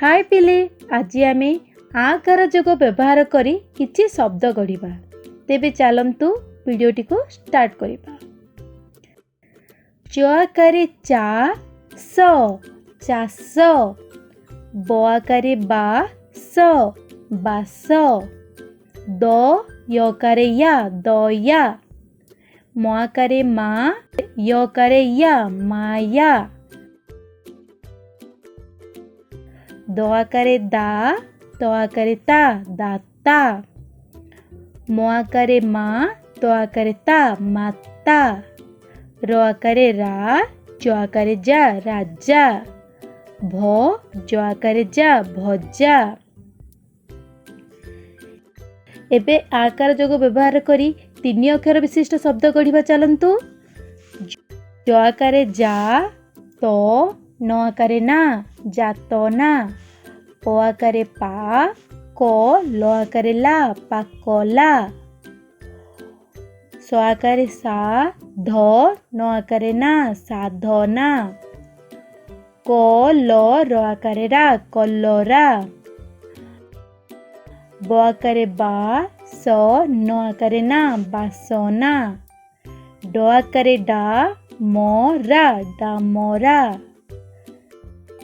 हाय पिले आज आम आकार जोग व्यवहार करी किछि शब्द गढ़िबा। तेबे चलंतु वीडियोटी को स्टार्ट करिबा। च आकारे चा स चाष, ब आकारे बा स बास, द यकारे या दया, म आकारे मा यकारे या माया, द आकारे दा त आकारे ता दाता, म आकारे मा त आकारे ता माता, र आकारे रा ज आकारे जा राजा, भ ज आकारे जा भजा। एबे आकार जोग व्यवहार करी 3 अक्षर विशिष्ट शब्द गढ़िबा। चलंतु ज आकारे जा तो, न आकारे ना जातना, प आकारे पा क, ल आकारे ला पाकला, स आकारे सा ध, न आकारे ना साधना, क ल र आकारे रा कलरा, ब आकारे बा स, न आकारे ना बासना, ड आकारे डा म रा डामरा।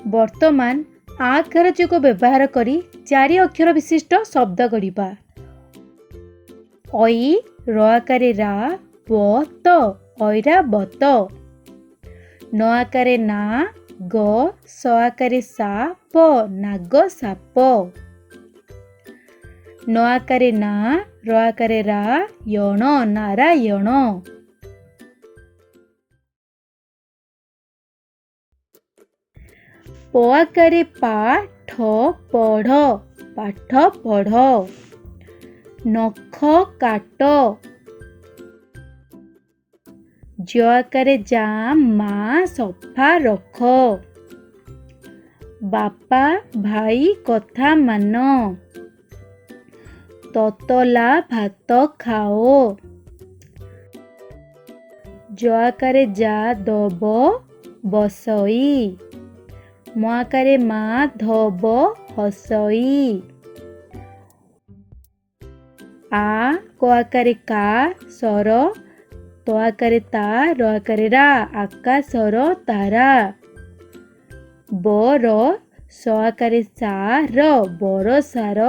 वर्तमान आकार जोग व्यवहार करी 4 अक्षर विशिष्ट शब्द गढ़िबा। ऐ र आकारे रा ब त ऐरा बत, न आकारे ना ग, स आकारे सा प नाग साप, न आकारे ना र आकारे रा यण नारायण, प आकारे पा ठ पढ़ पाठ पढ़, नख काट, ज आकारे जा मा सफा रख, बापा भाई कथा मान, ततला भात खाओ, ज आकारे जा दब बसई, म आकारे मा धब हसई, आ क आकारे का सर, त आकारे ता र आकारे रा आकाशर तारा, ब र स आकारे सा र बरसार,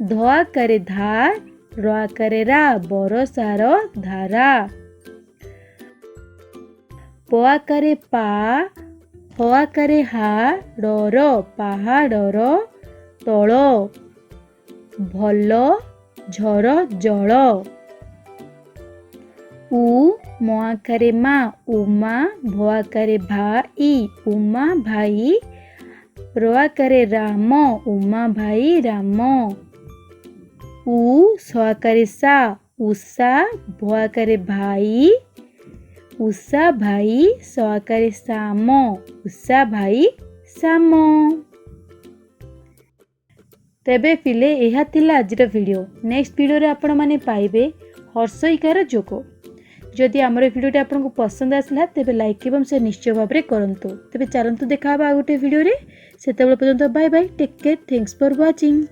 ध आकारे धा र आकारे रा बरसार धारा, प आकारे पा ह आकारे हा र पाहाड़र तल, भल झर जल, उ म आकारे मा उमा, भ आकारे भाई उमा भाई, र आकारे राम उमा भाई राम, उ स आकारे सा उषा, भ आकारे भाई उषा भाई, स आकारे साम उषा भाई साम। तेबे पिले यह थिला आजिर वीडियो। नेक्स्ट वीडियो रे आपण माने पाइबे हर्षईकार जोग। जदि आमर वीडियोटी आपको पसंद आसला तेबे लाइक एवं शेयर निश्चय भाव में करंतु। तेबे चलंतु देखा आ गोटे वीडियो रे। सेतेबेले पर्यंत bye bye, take care, thanks for watching.